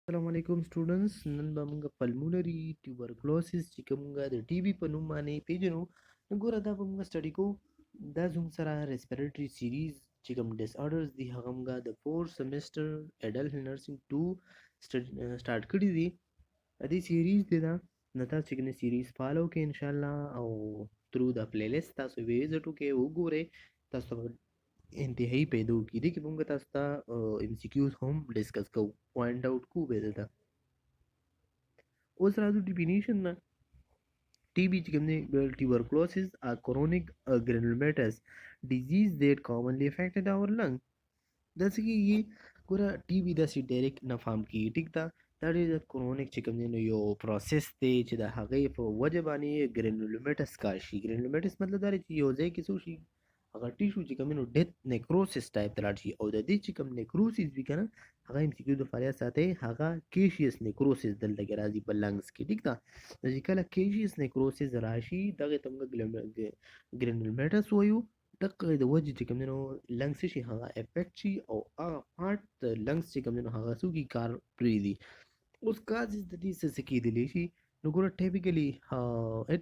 السلام علیکم سټوډنټس نن به موږ پلمونري ټیوبرکلوسس چې کومه د ټي بي په نوم باندې پیژنو نو ګوره دا به موږ سټډي کوو دا زموږ سره ریسپیریټري سیریز چې کوم ډیس آرډرز دي هغه موږ د 4 سیمستر اډلټ نرسنګ 2 سٹارټ کړی دي دې سیریز دی دا نو تاسو چې کومه سیریز فالو کې ان شاء الله او تھرو دا پلی لیست تاسو ویزټ وکړئ وګورئ تاسو انتهایی پیدا کی دي کې موږ تاسو ته ام سی کیوز هم ډیسکس کوو پوینټ آوټ کوو به دلته اوس راځو ډیفینیشن نه ټي بي چې کوم دی tuberculosis a chronic granulomatous disease that commonly affected our lung داسې کېږي ګوره ټي بي داسې ډایرکټ نه فهم کېږي ټیک ده دا ډېر کرونیک چې کوم دی نو یو پروسس دی چې د هغې په وجه باندې ګرینولومیټس کار شي ګرینولومیټس مطلب دا دی چې یو ځای کې څه شي هغه ټیشو چې کوم نو ډیت نیکروسس ټایپ ته لاړ شي او د دې چې کوم نیکروسس وي که نه هغه ام سی کیو د فاریه ساتئ هغه کیشیس نیکروسس دلته کې راځي په لنګس کې ټیک ده چې کله کیشیس نیکروسس راشي دغه ته موږ ګرینولومیټس وایو دغه د وجې چې کوم دی نو لنګس شي هغه افیکټ شي او هغه پارټ د لنګس چې کوم دی نو هغه څوکي کار پرېږدي اوس کازز د دې څه کېدلی شي نو ګوره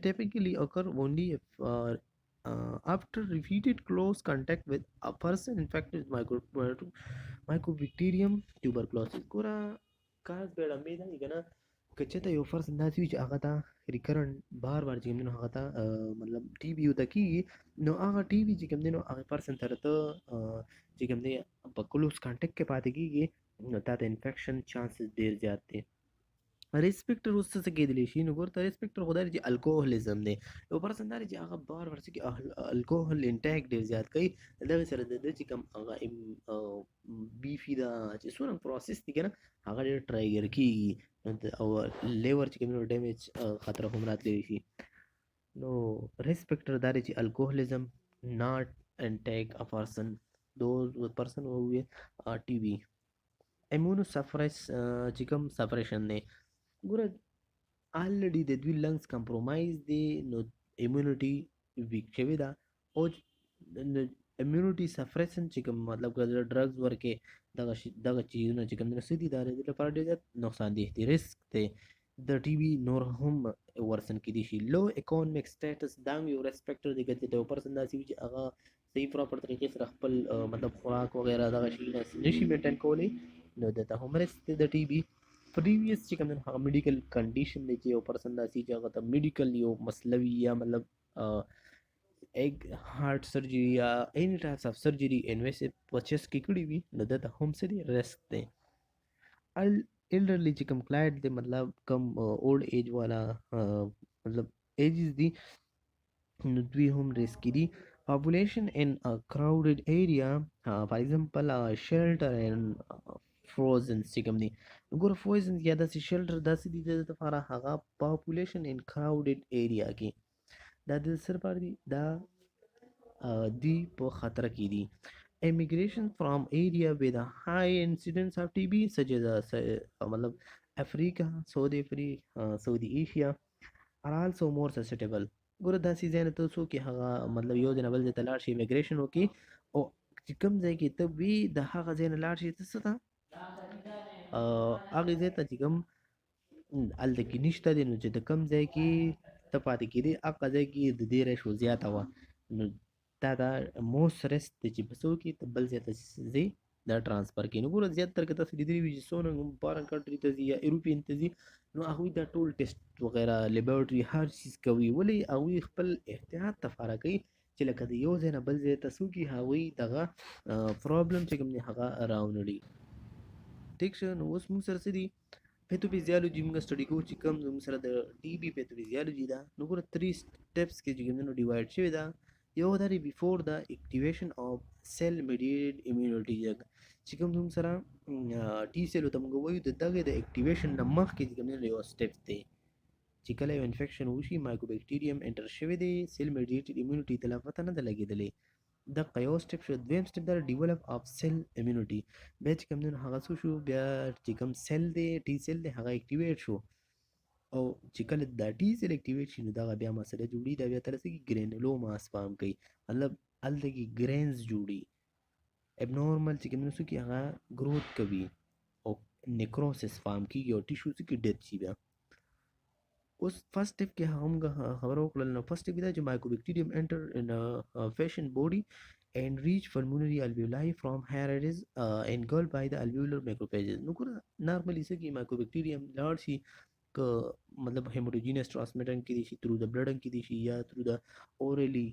typically occur only if after repeated close contact with a person infected with mycobacterium tuberculosis ګوره کاز به لمبې ده که نه که چېرته یو فرض داسې وي چې هغه ته ریکرنټ بار بار چې کوم دی نو هغه ته مطلب ټي بي ورته کېږي نو هغه ټي بي چې کوم دی نو هغه پرسن سره ته چې کوم دی په کلوز کانټیکټ کې پاتې کېږي نو تا ته انفیکشن چانسز ډېر زیات دی ریسپیکټر اوس څه کېدلی شي نو ګورته ریسپیکټر خو دا دی چې الکوهولیزم دی یو پرسن دا دی چې هغه بار بار څه کې الکوهول انټیک ډېر زیات کوي دغې سره د ده چې کوم هغه بیفي ده چې څونه پروسس دي که نه هغه ډېر ټرایګر کېږي او لیور چې کوم نو ډیمیج خطره هم راتلی شي نو ریسپیکټر دا دی چې الکوهولیزم not intake a person those person who TB immunosuppress چې کوم سپریشن دی ګوره already د دوی لنګس کمپرومایز دی نو امیونټي ویک شوې ده او امیونټي سپریسن چې کوم مطلب که ډرګز ورکې دغه چیزونه چې کوم څه دي دا د دې لپاره ډېر زیات نقصان دی ریسک دی د ټي بي نور هم ورسن کېدی شي لو اکونومیک سټیټس دا یو ریسپیکټر دی چې یو پرسن داسې وي چې هغه صحیح پراپر طریقې سره خپل مطلب خوراک وغیره دغه شیونه نشي مینټین کولی نو دته هم رسک دی د ټي بي پریویس چې کوم هغه میډیکل کنډیشن دی چې یو پرسن داسې چې هغه ته میډیکل یو مسله وي یا مطلب ایګ هارټ سرجري یا any types of surgery invasive په چست کې کړي وي نو دته هم څه دی رسک دی elderly چې کوم کلاینټ دی مطلب کم اولډ ایج والا مطلب ایجز دي نو دوی هم ریسکی دي population in a crowded area for example shelter and frozen چې کوم دي ګوره فروزن یا داسې شلټر داسې دي د لپاره هغه population in crowded area کې دا د سر پر دي دا دی په خطر کې دي immigration from area with a high incidence of TB such as مطلب افریقا سعودي ایشیا are also more susceptible ګوره داسې ځای نه ته څوک هغه مطلب یو ځای نه بل ځای ته لاړ شي امیګریشن وکړي او چې کوم ځای کې ته وي د هغه ځای نه لاړ شي ته څه ته هغې ځای ته چې کوم هلته کې نشته دی نو چې د کوم ځای کې ته پاتې کېدې هغه ځای کې د دې ریشو زیاته وه نو دا دا موست رسک دی چې په څه وکړي ته بل ځای ته ځې دا ټرانسفر کوي نو ګوره زیاتره که تاسو لیدلي وي چې څونه فارن کنټري ته ځي یا ایروپین ته ځي نو هغوی دا ټول ټیسټ وغیره لیبارټري هر چیز کوي ولې هغوی خپل احتیاط دپاره کوي چې لکه د یو ځای نه بل ځای ته څه وکړي هغوی دغه پرابلم چې کوم دی هغه راونړي ټیک شه نو اوس موږ سره څه دي پیتوفیزیالوجي موږ سټډي کوو چې کوم زموږ سره د ټي بي پیتوفیزیالوجي ده نو ګوره 3 سټیپس کې چې کوم نو ډیوایډ شوې ده یو دا دی بیفور د اکټیویشن اف سیل میډیټډ امینیټي چې کوم زموږ سره ټي سیلو ته موږ وایو د دغه د اکټیویشن نه مخکې چې کوم یو سټیپ دی چې کله یو انفیکشن وشي مایکوبیکټیریم انټر شوی دی سیل میډیټډ امینیټي ته لا پته نه ده لګېدلې دغه یو سټیپ شو دویم سټیپ دا ډیولپ اف سیل امینیټي بیا چې کوم هغه څه شو بیا چې کوم سیل دی ټي سیل دی هغه اکټیویټ شو او چې کله دا ټي سیل اکټیویټ شي نو دغه بیا مسله جوړي دا بیا تر څه کې ګرینولوماس فارم کوي مطلب هلته کې ګرینز جوړي ابنورمل چې کوم څه کې هغه گروث کوي او نیکروسس فارم کیږي او ټیشو کې ډیت شي بیا. اوس فرست سټپ کې هم خبرو وکړل. نو فرست سټپ دا چې مایکوبیکټیریوم انټر ان پیشنٹ بودي and reach pulmonary alveoli. From here it is engulfed by the alveolar macrophages. نو ګوره نارملی څه کې مایکوبیکټیریوم لاړ شي که مطلب هیموټوجینس ټرانسمیټر کې دي شي تھرو د بلډ کې دي شي یا تھرو د اورلی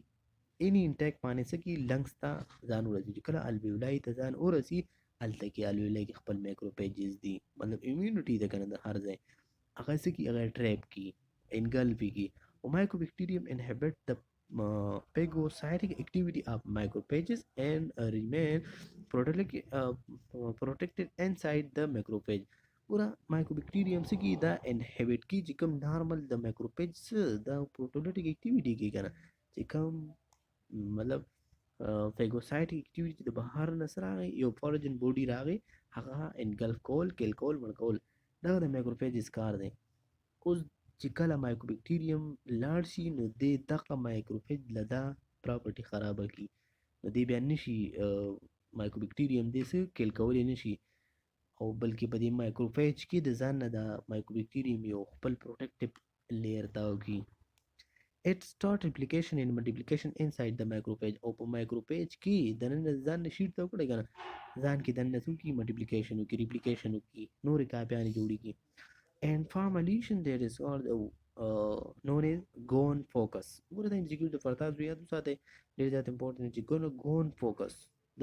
any intact باندې څه کې لنګس ته ځان ورسي. چې کله الویولای ته ځان ورسي هلته کې الویولای کې خپل مایکروفیجز دي مطلب امیونټي ده کنه د هر ځای هغه څه کې هغه ټریپ کی انګلف کی. او مایکروبیکټیریوم انهبٹ د phagocytic activity of macrophages and remain protected inside the macrophage. ګوره مایکروبیکټیریوم څه کې دا انهبټ کی چې کوم نارمل د مایکروفیج دا پروټولیټیک اکټیویټي کې کنه چې کوم مطلب فیګوسایټ اکټیویټي د بهر نه سره راغی یو فورجن بوډي راغی هغه انګلف کول کیل کول مړ کول دا د مایکروفیجز کار دی. اوس چې کله مایکروبیکټیریوم لاړ شي نو د دغه مایکروفیج لدا پراپرټي خرابه کی نو دی بیا نشي مایکروبیکټیریوم دې څه کیل کولی نشي او بلکې په دې مایکروفیج کې د ځان نه د مایکروبیکټیریوم یو خپل پروټیکټیو لیر تاو کی. It start replication and multiplication inside the macrophage. او په مایکروفیج کې د نن ځان شیټ ته وکړي کنه ځان کې د نن څو کی ملټیپلیکیشن او کی ریپلیکیشن او کی نورې کاپیانې جوړیږي. And form a lesion that is called known as gone focus. ګوره دا MCQ د فرتاز یاد وساتئ ډېر زیات امپورټنټ چې gone focus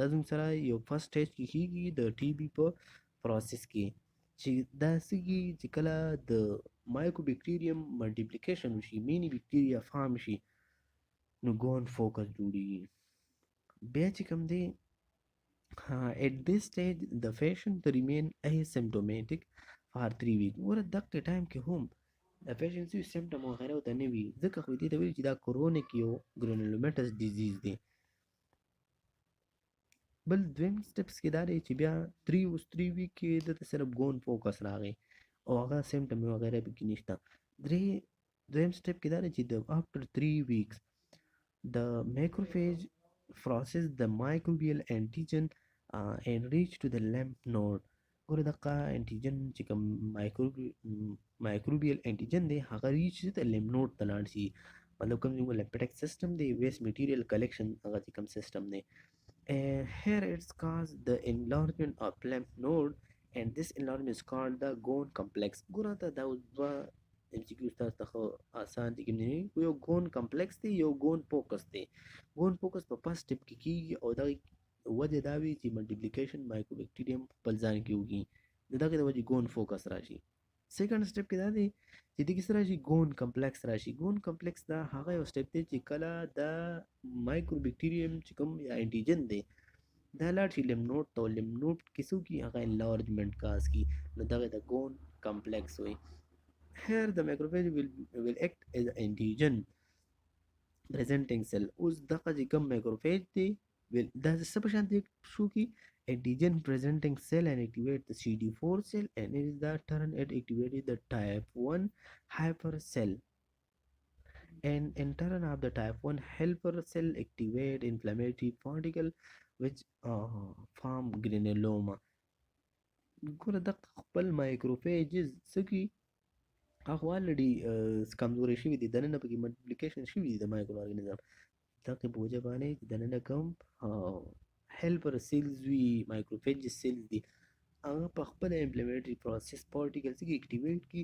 دا زموږ سره یو فرست سټیج کې کېږي د ټي بي په پروسس کې چې دا سږي چې کله د مایکروبیکټیریوم ملټیپلیکیشن وشي مینی بیکټیریا فارم شي نو ګون فوکس جوړیږي. بیا چې کوم دی at this stage the patient remain asymptomatic for 3 weeks. ګوره دغه ټایم کې هم د پیشنټ څه سیمټم وغیره ورته نه وي ځکه خو دې ته ویل چې دا کرونیک یو ګرانولومیټس ډیزیز دی. بل دویم سټپس کې دا دی چې بیا 3 ویک کې دته صرف ګون فوکس راغی او هغه سیمټم وغیره پکې نشته. دویم سټپ کې دا دی چې د after 3 weeks the macrophage process the microbial antigen and reach to the lymph node. ګوره دغه انټیجن چې کوم مایکروبیل انټیجن دی هغه ریچ د لیمف نود ته لاړ شي مطلب کوم زموږ لیپټیک سیستم دی ویسٹ میټیریل کلیکشن هغه چې کوم سیستم دی. Here it's caused the enlargement of lymph node and this enlargement is called the gone complex. ګوره ته دا دوه MCQ تاسو ته آسان دي کې یو ګون کمپلیکس دی یو ګون فوکس دی. ګون فوکس په فرست سټپ کې کیږي او دا وجه دا وی چې ملټیپلیکیشن مایکروبیکټیریوم خپل ځان کې وږي دغه د وجه ګون فوکس راشي. سیکنډ سټپ کې دا دی چې دغه سره راشي ګون کمپلیکس راشي. ګون کمپلیکس دا هغه یو سټپ دی چې کله دا مایکروبیکټیریوم چې کوم یا انټیجن دی دا لاړ شي لیمف نود ته لیمف نود کې څه کی هغه انلارجمنٹ کاز کی نو دغه د ګون کمپلیکس وي. Here the macrophage will act as an antigen presenting cell. اوس دغه چې کوم مایکروفیج دی دا څه په شان دی شو کی antigen presenting cell and activate the CD4 cell and it is the turn it activated the type 1 hyper cell and in turn of the type 1 helper cell activate inflammatory particle which form granuloma. ګوره د خپل مایکروفیجز سکی هغه الریډي کمزوري شوي دي دننه پکې ملټیپلیکیشن شوي دي د مایکرو ارګانیزم دغه په وجه باندې دننه کوم هیلپر سیلز وي مایکروفیج سیلز دي هغه په خپل امپلیمنټري پروسس پارټیکلز کې اکټیویټ کی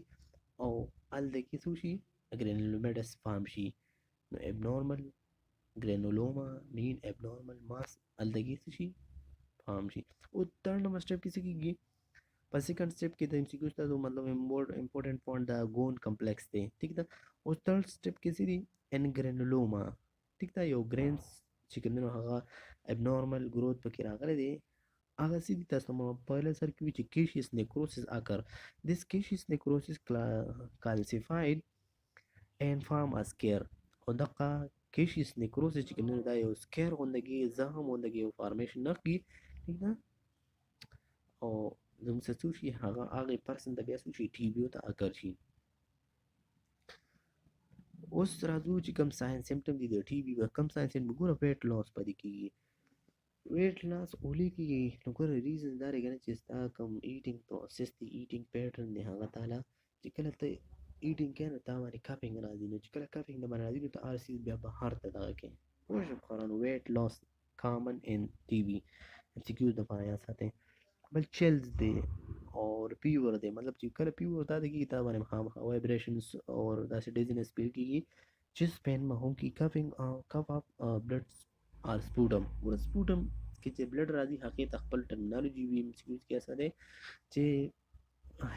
او الته کې څه شي ګرانولومیټس فارم شي نو ابنورمال ګرانولوما مین ابنورمال ماس الته کې څه شي فارم شي. او ترډ نمبر سټپ کې څه کیږي په سیکنډ سټپ کې د MCQ تاسو مطلب امپورټنٹ پوینټ دا ګون کمپلیکس دی ٹھیک ده. او تھرډ سټپ کې څه دی ان ګرانولوما ٹھیک ده یو ګرینز چې کومه هغه ابنورمال گروث پکې راغلی دی هغه څه دي تاسو مو په سر کې چې کیشیس نیکروسس اکر this کیشیس نیکروسس calcified and form a scare. او دغه کیشیس نیکروسس چې کومه دا یو سکیر غوندګي زخم غوندګي یو فارمیشن نه کی ٹھیک ده او زموږ څه شي هغه پرسن د بیا څه شي ټي بي ته اکر شي. اوس راځو چې کوم ساين سیمټم دي د ټي بي کوم ساين سیمټم ګوره ویټ لاس پدې کیږي ویټ لاس اولی کېږي نو ګوره ریزن دا دی که نه چې ستا کوم ایټینګ پروسس دی ایټینګ پیټرن دی هغه تعالی چې کله ته ایټینګ کوې نو تا باندې کپینګ راځي نو چې کله کپینګ در باندې راځي نو ته هر څیز بیا بهر ته دغه کوې پوه شوې قرآن ویټ لاس کامن ان ټي وي ام سی کیوز دپاره یاد ساتئ بل چلز دی اور پیور دی مطلب چې کله پیور تا ته کېږي تا باندې خامخا وایبریشنس اور داسې ډیزینس فیل کېږي چیست پین में हों कि कफिंग कफ of blood और स्पूटम ور स्पूटम کې چې بلډ راځي هغې ته خپل ټرمینالوجي وي ام سی کیوز کې اسه دی چې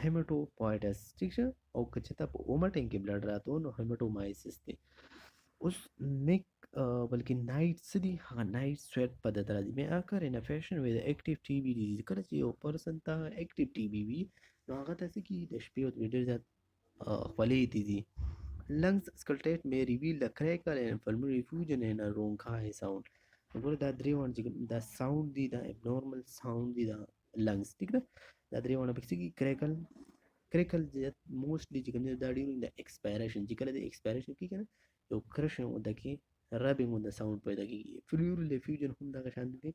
هیماټوپایټس ٹھیک شه او که چېرته په اومټینګ کې بلډ راته نو هیماټومایسس دی اوس نیک بلکې نایټ څه دي هغه نایټ سویټ په عادت راځي مې اکر ان فیشن وذ اکټیو ټي بي ډیزیز کله چې یو پرسن ته اکټیو ټي بي وي نو هغه ته څه کېږي د شپې او ډېر زیات خولې تیزي lungs auscultate may reveal the crackle and pulmonary effusion in a bronchi sound وګوره دا درې وانه چې دا ساوند دي دا ابنورمل ساوند دي دا لنګس ټیک ده دا درې وانه پکې څه کېږي کریکل موسټلی چې کوم دی دا ډیورینګ د ایکسپایریشن چې کله د ایکسپایریشن کېږي نه یو کرشن ونده کې ربینګ ونده ساوند پیدا کېږي فلورل افیوژن هم دغه شان دي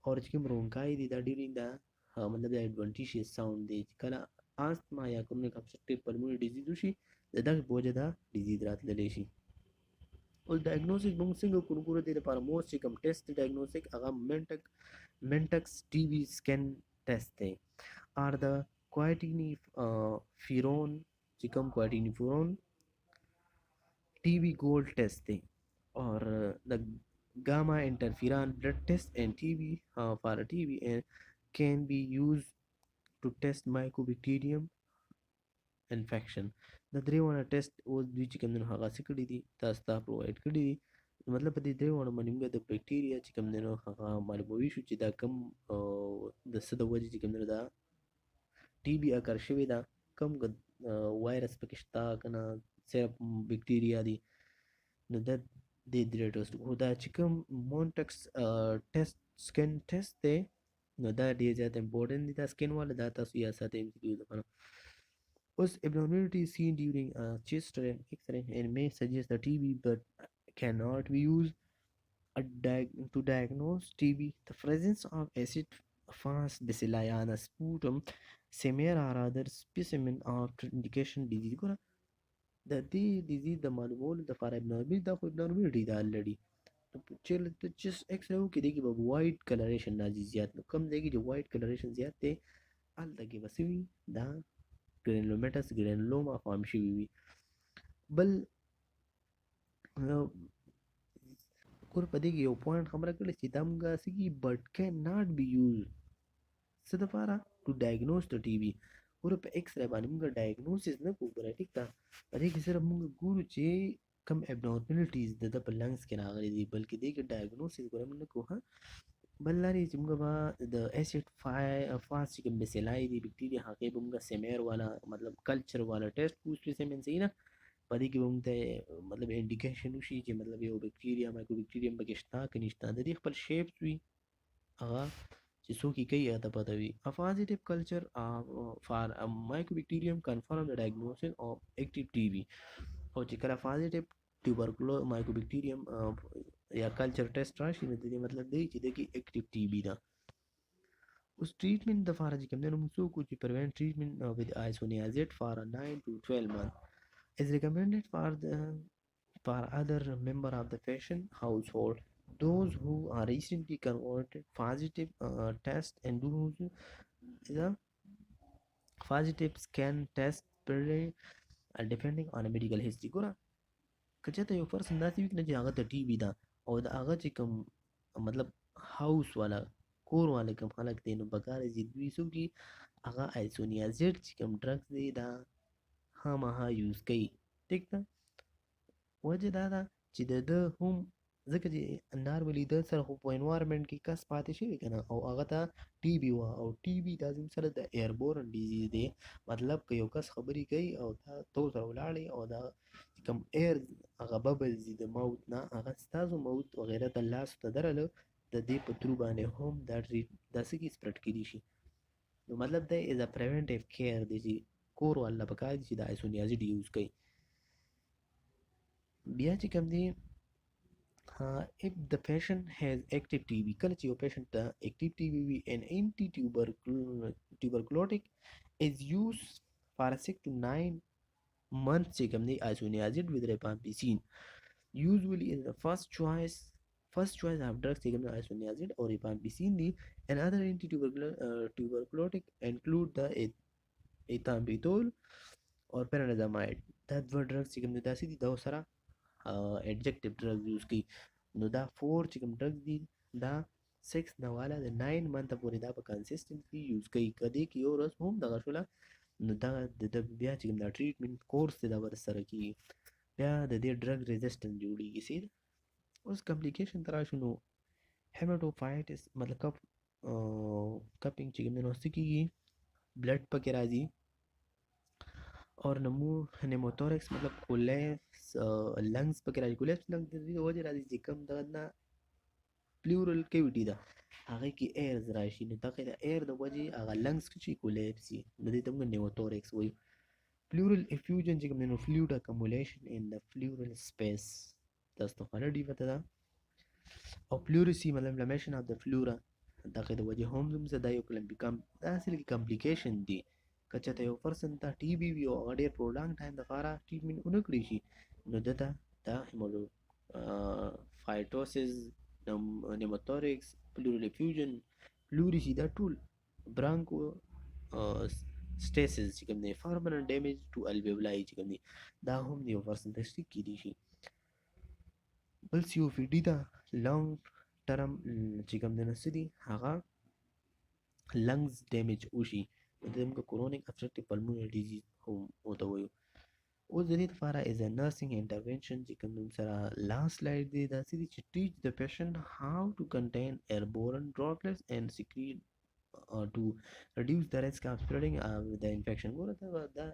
اور چې کوم رونکای دي دا ډیورینګ دا مطلب د ایڈونټیشیس ساوند دی چې کله آستما یا کوم obstructive pulmonary disease وشي د دغه په وجه دا ډیزیز راتللی شي اوس ډایګنوسټک موږ څنګه کوو ګوره دې لپاره موست چې کوم ټیسټ ډایګنوسټک هغه منټکس ټي وي سکین ټیسټ دی آر د کوایټینی فیرون چې کوم کوایټینی فیرون ټي وي ګولډ ټیسټ دی اور د gamma interferon blood test and TB for a TB can be used to test mycobacterium infection د درې وانه ټیسټ اوس دوی چې کوم دی نو هغه څه کړي دي تاسو ته پرووایډ کړي دي مطلب په دې درې وانه باندې موږ د بکټیریا چې کوم دی نو هغه معلوموي شو چې دا کوم د څه د وجې چې کوم دی دا ټي بي اکر شوې ده کوم وایرس پکې شته که نه صرف بکټیریا دي نو دا د درې ټیسټ خو دا چې کوم مونټکس ټیسټ سکین ټیسټ دی نو دا ډېر زیات امپورټنټ دی دا سکین والا دا تاسو یاد ساتئ ام سی کیو لپاره was abnormality seen during a chest X-ray and may suggest the TB but cannot be used to diagnose TB. The presence of acid fast bacilli on a sputum smear or other specimen of indication disease. ګوره د دې ډیزیز د معلومولو دپاره ابنارمل دا خو ابنارملټي ده الرډي چې ته چیست ایکس رے وکړې دې کې به وایټ کلریشن راځي زیات نو کوم ځای کې چې وایټ کلریشن زیات دی هلته کې به څه وي دا ګرینلومیټس ګرینلوما فارم شوي وي بل ګوره په دې کې یو پوینټ خبره کړې چې دا موږ څه کي بټ کین ناټ بي یوز څه دپاره ټو ډایګنوز د ټي بي ګوره په ایکس رے باندې موږ ډایګنوسس نه کوو ګوره ټیک ده په دې کې صرف موږ ګورو چې کم ابنارملټیز د ده په لنګس کې راغلي دي بلکې دې کې ډایګنوسس ګوره موږ نه کوو ها بل لري چې موږ به د ایسیډ فاس چې کوم بسیلای دي بکټیریا هغې به موږ سمیر والا مطلب کلچر والا ټیسټ کوو سپیسیمن صحیح نه په دې کې به موږ ته مطلب انډیکیشن وشي چې مطلب یو بکټیریا مایکرو بکټیریم پکې شته که نشته د دې خپل شیپس وي هغه چې څوک یې کوي هغه ته پته وي A positive culture for a mycobacterium confirm the diagnosis of active TB او چې کله positive tuberculosis mycobacterium یا کلچر ټیسټ راشي نو د دې مطلب دی چې د کې اکټیو ټي بي ده اوس ټریټمنټ دپاره چې کوم دی نو موږ څه وکړو چې پروینټ ټریټمنټ with isoniazid for 9 to 12 months is recommended for other member of the patient household those who are recently converted positive test and those the positive scan test depending on a medical history ګوره که چېرته یو پرسن داسې وي که نه چې هغه ته ټي بي ده او د هغه چې کوم مطلب هاوس والا کور والا کوم خلک دی نو پکار دی چې دوی څه وکړي هغه آیسونیازیډ چې کوم ډرګس دی دا خامخا یوز کوي ټیک ده وجه دا ده چې د ده هم ځکه چې نارملي د سره خو په انوایرمنټ کې کس پاتې شوی که نه او هغه ته ټي بي وه او ټي بي دا زموږ سره د ایربورن ډیزیز دی مطلب که یو کس خبرې کوي او تا سره ولاړې او دا کم ایر هغه ببلز دي د ماوت نه هغه ستاسو ماوت وغیره ته لاسو ته درله د دې په ترو باندې هم دا څه کې سپرډ کېدی شي نو مطلب دا از ا پریونټیو کیر دی چې کور والا پکار دي چې د آیسونیازیډ یوز کوي بیا چې کوم دی If the patient has active TB, کله چې یو patient ته active TB وي an tuberculotic is used for 6 to 9 months چې کوم دی isoniazid with rifampicin usually is the first choice of drugs taken the isoniazid or rifampicin دی and other tuberculotic include the ethambutol or peronazamide دا دوه drugs چې کوم دی داسې دي دا سره adjective drugs یوز کوي نو دا 4 چې کوم drugs دي دا 6 نه والا د 9 منته پورې دا په کنسیستنټلی یوز کوي کدی کې یو ورځ هم دغه شوله نو دا د بیا چې کوم دا ټریټمنټ کورس دی دا ورسره کیږي بیا د دې ډرګ ریزسټنس جوړیږي سید اوس کمپلیکیشن تر راشو نو هیماټوفایټس مطلب کپینګ چې کوم نو سکیږي بلډ پکې راځي और नेमोथोरेक्स मतलब collapse lungs पकड़ राजी collapse lungs दे वजह राजी چې کم دغه نه پلورل کیویټي ده هغه کې ایرز راشي نو دغه د ایر د وجې هغه لنګس کې کولیپس نو دې ته موږ نیموتوریکس وایو pleural effusion چې کوم نو fluid accumulation in the pleural space تاسو ته خبره دی پته ده او pleurisy مطلب inflammation of the pleura دغه د وجې هم زده یو کلم بیکم دا اصل کې کمپلیکیشن دی که چېرته یو پرسن ته ټي بي وي او هغه ډېر پرولانګ ټایم دپاره ټریټمنټ ونه کړی شي نو ده ته دا هیموفایټوسس نیموتوریکس پلورل افیوژن پلوریسي دا ټول برانکو سټیسس چې کوم دی پرمننټ ډیمیج ټو الویولای چې کوم دی دا هم د یو پرسن تشریح کیدی شي بل سی او پی ډي دا لانګ ټرم چې کوم دی نو څه دي هغه لنګز ډیمیج وشي دمګه کرونیک ابسټرکټیو پلمونري ډیزیز هم وته وایو اوس د دې لپاره از ا نرسینګ انټرونشن چې کوم سره لاست سلاید دی دا چې ټیچ د پیشنټ هاو ټو کنټین ایربورن ډراپلټس اینڈ سیکریټ to reduce the risk of spreading the infection ګوره دا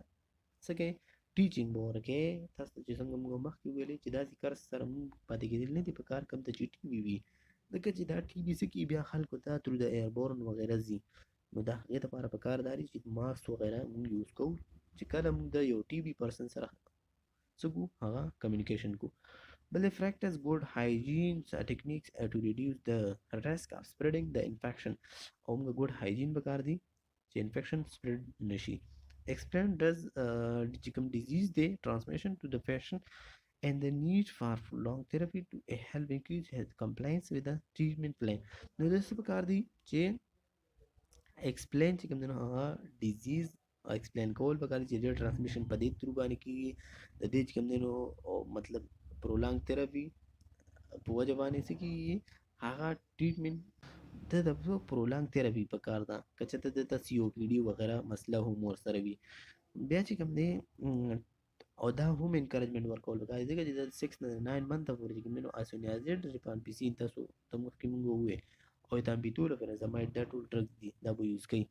څه کې ټیچینګ به ورکې تاسو چې څنګه موږ مخکې ویلې چې دا ذکر سره موږ پاتې کېدل نه دي په کار کم ته چې ټي بي وي ځکه چې دا ټي بي څه کې بیا خلکو ته تر د ایربورن وغیره ځي نو دا هغې لپاره په کار داري چې ماسک وغیره موږ یوز کوو چې کله موږ د یو ټي بي پرسن سره څه کوو هغه کمیونیکیشن کوو بل practice good hygiene techniques to reduce the risk of spreading the infection او موږ good hygiene پکار دي چې infection spread نشي explain does چې کوم disease دی transmission to the patient and the need for long therapy to help increase his compliance with the treatment plan نو د څه پکار دي چې explain چې کوم دی هغه disease explain کول پکار دي چې د transmission په دې تر باندې کیږي د دې چې کوم دی نو مطلب prolong therapy په وجه باندې څه کیږي هغه ټریټمنټ د prolong therapy په کار ده که چېرته دلته سی او پی ډي وغیره مسله هم ورسره وي بیا چې کوم دی او دا هم انکریجمنټ ورکول پکار دي ځکه چې د 6 نه 9 منته پورې چې کوم دی نو اسونیازیډ ریفامپیسین تاسو ته مخکې موږ ووایو او ایتامبیتول فینازامایډ دا ټول ډرګز دي دا به یوز کوي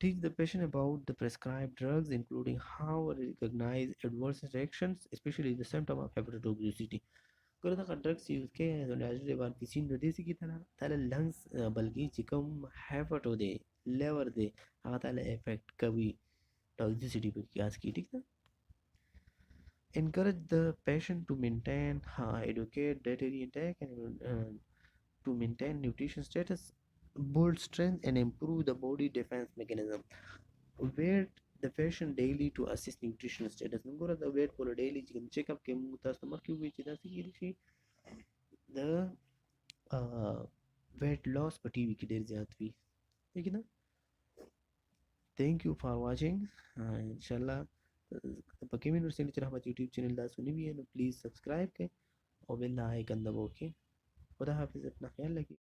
teach the patient about the prescribed drugs including how to recognize adverse reactions especially the symptom of hepatotoxicity ګوره دغه ډرګس یوز کوي اسونیازیډ ریفامپیسین نو دې څه کې تاله لنګس بلکې چې کوم هیپاټو دی لیور دی هغه تاله افیکټ کوي ټاکسیسیټي په کیاس کې ټیک ده encourage the patient to maintain educate dietary intake and to maintain nutrition status build strength and improve the body defense mechanism wait the patient daily to assess nutritional status نو ګوره د ویټ په ډیلی چې چیک اپ کې موږ تاسو مخکې وی چې دا څه کیږي شي د ویټ لاس په ټي وي کې ډیر زیات وي ٹھیک ہے نا thank you for watching ان شاء الله په KMU Nursing Lectures Ahmad YouTube چینل دا سنوي نو پلیز سبسکرایب کړئ او بیل آیکن دباو کې خدا حافظ اپنا خیال رکھیے